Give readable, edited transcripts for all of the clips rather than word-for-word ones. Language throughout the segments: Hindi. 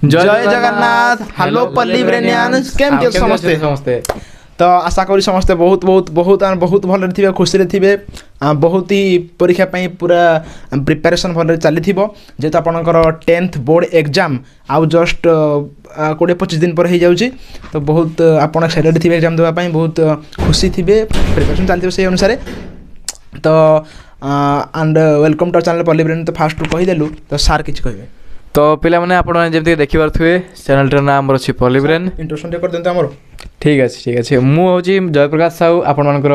जय जगन्नाथ हेलो पल्ली ब्रेनियान्स केम के समस्ते तो आशा करी समस्ते बहुत बहुत बहुत बहुत भल थे खुशी थे बहुत ही परीक्षा पूरा प्रिपेरेसन भल चली जेहेतु आपंकर 10th बोर्ड एग्जाम आउ जस्ट 20-25 दिन पर हो जाऊँगी तो बहुत आप एक्साइटेड थे एग्जाम देवाई बहुत खुशी थे प्रिपेरेसन चलती से अनुसार तो एंड वेलकम टू चैनल पल्ली ब्रेन तो फास्ट कहीदेलु तो सार किसी कहे तो पिला माने आपण जमती देखि पारथुए चैनल टर नाम हमर अछि पल्ली ब्रेन इंट्रोडक्शन कर देंते हमर ठीक अछि मु होची जयप्रकाश साहू आपण मानकर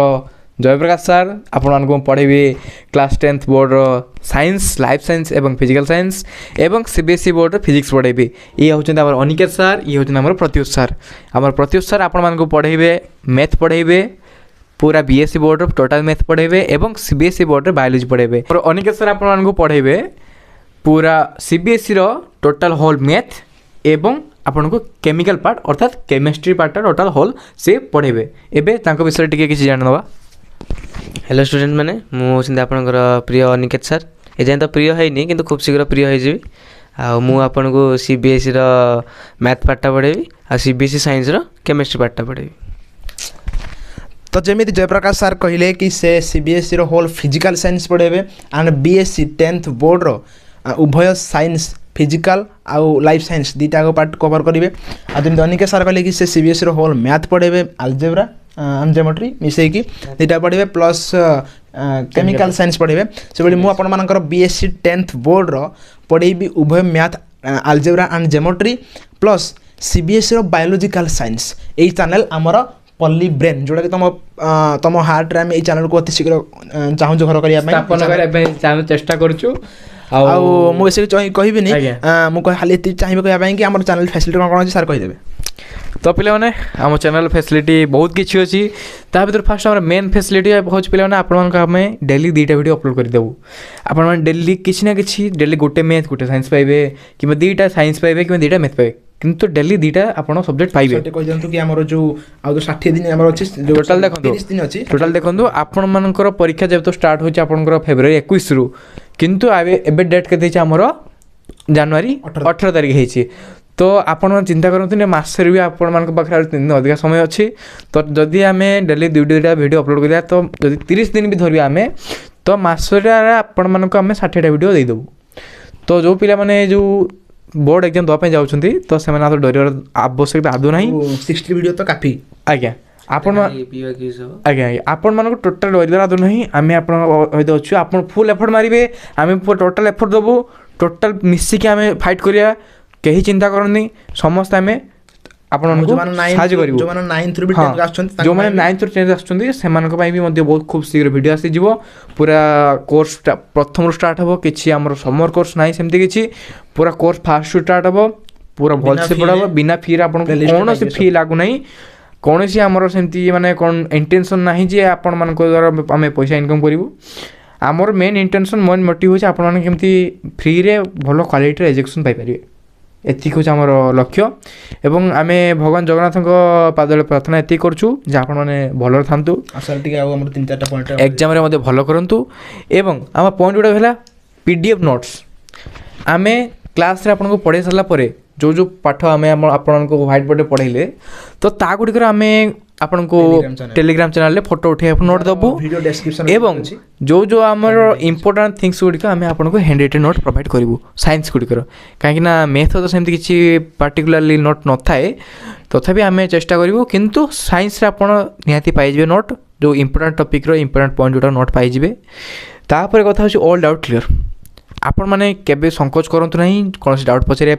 जयप्रकाश सर आपण मानको पढेबी क्लास 10th बोर्ड रो साइंस लाइफ साइंस एवं फिजिकल साइंस एवं सीबीएसई बोर्ड रो फिजिक्स पढेबी ये होचन हमर अनिकेत सर ये होचन हमर प्रत्युष सर हमर प्रत्युष सर आपण मानको पढेबे मैथ पढेबे पूरा बीएससी बोर्ड रो टोटल मैथ पढेबे एवं सीबीएसई बोर्ड रो बायोलॉजी पढेबे और अनिकेत सर आपण मानको पढेबे पूरा सीबीएसई रो टोटल होल मैथ एवं आपन को केमिकल पार्ट अर्थात केमिस्ट्री पार्ट टोटल होल से पढ़ेबे एबे तांको विषय टिके किछि जानबा। हेलो स्टूडेंट माने मु होछन आपनकर प्रिय अनिकेत सर ए जाय तो प्रिय है नी किंतु खूब शीघ्र प्रिय हो जिवि आ मु आपन को सीबीएसई रो मैथ पार्ट पढ़ेबी आ सीबीएसई साइंस रो केमिस्ट्री पार्ट पढ़ेबी। तो जमीती जयप्रकाश सर कहले कि से सीबीएसई रो होल फिजिकल साइंस पढ़ेबे एंड बीएससी 10th बोर्ड रो उभय साइंस फिजिकल आउ लाइफ साइंस दुईटा पार्ट कवर करेंगे आदमी अनिकेत सर कहले कि से सीबीएसई रो होल मैथ पढ़ेबे अलजेब्रा एंड ज्योमेट्री मिसेकी दुईटा पढ़ेबे प्लस केमिकल साइंस पढ़ेबे से बोली मु आपण मानकर बीएससी 10th बोर्ड रो पढ़ेबी उभय math algebra and geometry plus CBSE रो बायोलॉजिकल साइंस एई चैनल हमर पल्ली ब्रेन जोड़ा कि तुम हार्ट रे ये चैनल को अति शीघ्र चाहूँ घर करने चेष्टा करूँ मुझे कहबी मुझे खाली चाहिए कहवाई कि आम चैनल फैसिलिटी कौन अच्छी सार कहीदेवे। तो पिला माने आम चैनल फैसिलिटी बहुत किसी अच्छी ता भर फास्ट आम मेन फैसिलिटी हूँ पिला आम डेली 2टा वीडियो अपलोड करदेवु आप डेली किसी ना कि डेली गोटे मैथ गोटे साइंस पाइबे कि 2टा साइंस पाइबे कि 2टा मैथ पाइबे किंतु डेली 2टा आपन सब्जेक्ट पाइबे कहते कि हमर जो आ 60 दिन हमर अछि टोटल देखंतु 30 दिन अछि टोटल देखंतु आपन मानकर परीक्षा जब तो स्टार्ट होछि आपनकर फेब्रुआरी 21 रु किंतु एबे डेट केते छै हमर जनवरी 18 तारिख हेछि तो आपण चिंता करंतु मासरे भी आपण मानक पाखरा 3 दिन अधिक समय अछि तो जदि आमे डेली 2टा वीडियो अपलोड करिया तो जदि 30 दिन भी धरिया आमे तो मासरे आपण मानक आमे 60टा वीडियो दे देबु तो जो पिला माने जो बोर्ड एग्जाम दवाई जाऊँगी तो से डर आवश्यकता आदौ ना 60 वीडियो तो काफी आज्ञा आपण आज्ञा आपण मान टोटाल डर आदौ ना आम अच्छु आप फुल एफर्ट मारे आम टोटाल एफर्ट देवु टोटाल मिसिकी आम फाइट करिया कहीं चिंता करनी समस्त आम जो 9th रू 10th आसुँच बहुत खूब शीघ्र वीडियो आसीज पूरा कोर्स प्रथम स्टार्ट हम कि आम समर कोर्स ना सेमती किसी पूरा कोर्स फास्ट स्टार्ट हम पूरा भल से पढ़ा बिना फी आप कौन फी लगुना कौन आमर सेमती माने कौन इंटेंशन ना जे आपण मान द्वारा आम पैसा इनकम करूँ आमर मेन इंटेंशन मेन मोटिव हो आपमती फ्री रे भल क्वालिटी एजुकेशन पाइपर एति हूँ आमर लक्ष्य एवं आम भगवान जगन्नाथ पादले प्रार्थना एति करूँ जे आप भल था एग्जाम भल करूँ एवं आम पॉइंट गुड़ा है पीडीएफ नोट्स आम क्लास रे आपन को पढ़ाई सारापर जो जो पाठ आम आपन को व्हाइट बोर्ड पढ़ाइले तो ता गुड़िक आम आपन को टेलीग्राम चैनल रे फोटो उठे नोट दबु वीडियो डिस्क्रिप्शन एवं जो जो आमर इंपोर्टेंट थिंग्स गुड़िक आम आपन को हैंड रिटेन नोट प्रोवाइड करूँ साइंस गुड़िकर कहीं मैथ तो सेमती किसी पार्टिकुलरली नोट न थाए तथापि आम चेष्टा करूँ किंतु साइंस रे आपन निहाती पाइबे नोट जो इंपोर्टेंट टॉपिक रो इंपोर्टेंट पॉइंट जोटा नोट पाइबे तापर कथा हो ऑल डाउट क्लियर आपण मैंने केबे संकोच करंतु नहीं कौन डाउट पचारे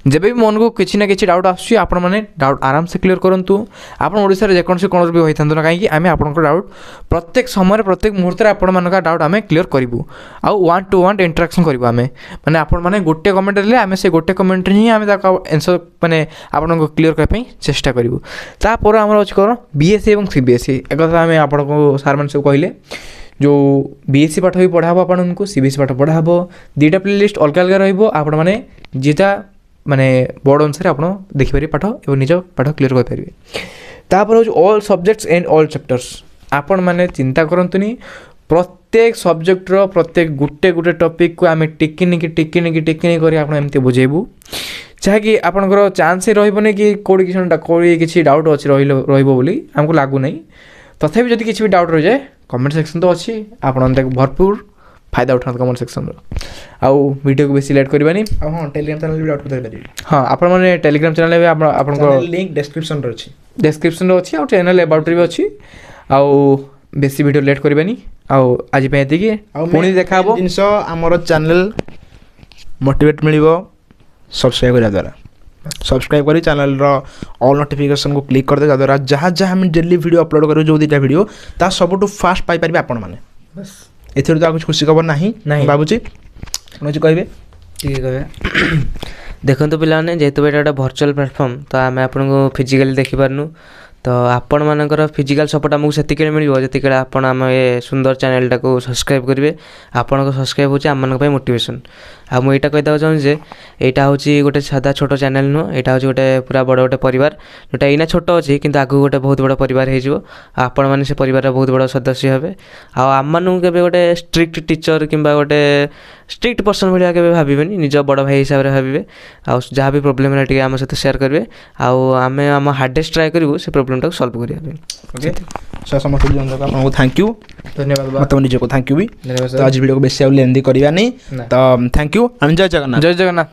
जब भी मन को किसी ना कि डाउट आसुच्छी आपण मैंने डाउट आराम से क्लियर करूँ आप ओडिशा रे जेकोसी कौन भी होता ना कहीं आम आपण डाउट प्रत्येक समय प्रत्येक मुहूर्त आपण मान डाउट आम क्लियर करूँ आउ 1-to-1 इंटरेक्शन करूँ आम मैंने आपण मैंने गोटे कमेंट देले आम से गोटे कमेंट ही आम आंसर मैंने आपको क्लियर करने चेष्टा करूँ तापर आम अच्छे कौन बीएससी और सीबीएसई एक आम आपको सार मैंने सब कहले जो बीएससी पाठ भी पढ़ा आपन को सीबीएसई पाठ पढ़ा 2टा प्लेलिस्ट अलग अलग रहा मैंने जेटा माने बोर्ड अनुसार आप देखिपारे पाठ और निज पाठ क्लियर करेंगे तापर हूँ all subjects and all chapters आपण मैंने चिंता करंतुनी प्रत्येक सब्जेक्ट प्रत्येक गोटे गोटे टॉपिक को आम टिकी निकी कर एमती बुझेबू ଯାହାକି ଆପଣଙ୍କର ଚାନ୍ସ ହିଁ ରହିବନି କି କେଉଁଠି କିଛି ଡାଉଟ୍ ଅଛି ରହିବ ବୋଲି ଆମକୁ ଲାଗୁନାହିଁ। ତଥାପି ଯଦି କିଛି ବି ଡାଉଟ୍ ରହିଯାଏ କମେଣ୍ଟ ସେକ୍ସନ୍ ତ ଅଛି, ଆପଣ ତାକୁ ଭରପୁର ଫାଇଦା ଉଠାନ୍ତୁ କମେଣ୍ଟ ସେକ୍ସନ୍ର। ଆଉ ଭିଡ଼ିଓକୁ ବେଶୀ ଲେଟ୍ କରିବାନି। ଆଉ ହଁ ଟେଲିଗ୍ରାମ ଚ୍ୟାନେଲ୍ ବି ଡାଉଟ୍ କରିପାରିବେ। ହଁ ଆପଣମାନେ ଟେଲିଗ୍ରାମ ଚ୍ୟାନେଲ୍ ବି ଆପଣଙ୍କ ଲିଙ୍କ୍ ଡେସ୍କ୍ରିପ୍ସନ୍ରେ ଅଛି। ଡେସ୍କ୍ରିପ୍ସନ୍ରେ ଅଛି ଆଉ ଚ୍ୟାନେଲ୍ ଏବାଉଟ୍ରେ ବି ଅଛି। ଆଉ ବେଶୀ ଭିଡ଼ିଓ ଲେଟ୍ କରିବାନି। ଆଉ ଆଜି ପାଇଁ ଏତିକି, ଆଉ ପୁଣି ଦେଖା ହେବ। ଜିନିଷ ଆମର ଚ୍ୟାନେଲ୍ ମୋଟିଭେଟ୍ ମିଳିବ ସବସ୍କ୍ରାଇବ୍ କରିବା ଦ୍ୱାରା। ସବସ୍କ୍ରାଇବ୍ କରି ଚ୍ୟାନେଲ୍ର ଅଲ୍ ନୋଟିଫିକେସନ୍କୁ କ୍ଲିକ୍ କରିଦେବେ, ଯାହାଦ୍ୱାରା ଯାହା ଆମେ ଡେଲି ଭିଡ଼ିଓ ଅପଲୋଡ଼ କରିବୁ ଯେଉଁ ଦୁଇଟା ଭିଡ଼ିଓ ତା ସବୁଠୁ ଫାଷ୍ଟ ପାଇପାରିବେ ଆପଣମାନେ। ଏଥିରୁ ତ ଆଉ କିଛି ଖୁସି ଖବର ନାହିଁ ଭାବୁଛି। ଆପଣ କିଛି କହିବେ? ଟିକେ କହିବେ ଦେଖନ୍ତୁ ପିଲାମାନେ, ଯେହେତୁ ଏଇଟା ଗୋଟେ ଭର୍ଚୁଆଲ୍ ପ୍ଲାଟଫର୍ମ ତ ଆମେ ଆପଣଙ୍କୁ ଫିଜିକାଲି ଦେଖିପାରୁନୁ, ତ ଆପଣମାନଙ୍କର ଫିଜିକାଲ୍ ସପୋର୍ଟ ଆମକୁ ସେତିକିବେଳେ ମିଳିବ ଯେତିକିବେଳେ ଆପଣ ଆମ ଏ ସୁନ୍ଦର ଚ୍ୟାନେଲ୍ଟାକୁ ସବସ୍କ୍ରାଇବ୍ କରିବେ। ଆପଣଙ୍କ ସବସ୍କ୍ରାଇବ୍ ହେଉଛି ଆମମାନଙ୍କ ପାଇଁ ମୋଟିଭେସନ୍। ଆଉ ମୁଁ ଏଇଟା କହିଦେବାକୁ ଚାହୁଁଛି ଯେ ଏଇଟା ହେଉଛି ଗୋଟେ ସାଧା ଛୋଟ ଚ୍ୟାନେଲ୍ ନୁହଁ, ଏଇଟା ହେଉଛି ଗୋଟେ ପୁରା ବଡ଼ ଗୋଟେ ପରିବାର, ଯେଉଁଟା ଏଇନା ଛୋଟ ଅଛି କିନ୍ତୁ ଆଗକୁ ଗୋଟେ ବହୁତ ବଡ଼ ପରିବାର ହେଇଯିବ। ଆଉ ଆପଣମାନେ ସେ ପରିବାରର ବହୁତ ବଡ଼ ସଦସ୍ୟ ହେବେ। ଆଉ ଆମମାନଙ୍କୁ କେବେ ଗୋଟେ ଷ୍ଟ୍ରିକ୍ଟ ଟିଚର୍ କିମ୍ବା ଗୋଟେ ଷ୍ଟ୍ରିକ୍ଟ ପର୍ସନ୍ ଭଳିଆ କେବେ ଭାବିବେନି, ନିଜ ବଡ଼ ଭାଇ ହିସାବରେ ଭାବିବେ। ଆଉ ଯାହା ବି ପ୍ରୋବ୍ଲେମ୍ ହେଲା ଟିକେ ଆମ ସହିତ ସେୟାର କରିବେ, ଆଉ ଆମେ ଆମ ହାର୍ଡ଼େଷ୍ଟ ଟ୍ରାଏ କରିବୁ ସେ ପ୍ରୋବ୍ଲେମ୍ଟାକୁ ସଲ୍ଭ କରିବା ପାଇଁ। ଓକେ, ସମସ୍ତେ ଜଣକ ଆପଣଙ୍କୁ ଥ୍ୟାଙ୍କ ୟୁ। ଧନ୍ୟବାଦ। ମୋତେ ନିଜକୁ ଥ୍ୟାଙ୍କ ୟୁ ବି। ଧନ୍ୟବାଦ। ତ ଆଜି ଭିଡ଼ିଓକୁ ବେଶୀ ଆଉ ଲେନ୍ଦି କରିବାନି। ତ ଥ୍ୟାଙ୍କ ୟୁ। ଜୟ ଜଗନ୍ନାଥ। ଜୟ ଜଗନ୍ନାଥ।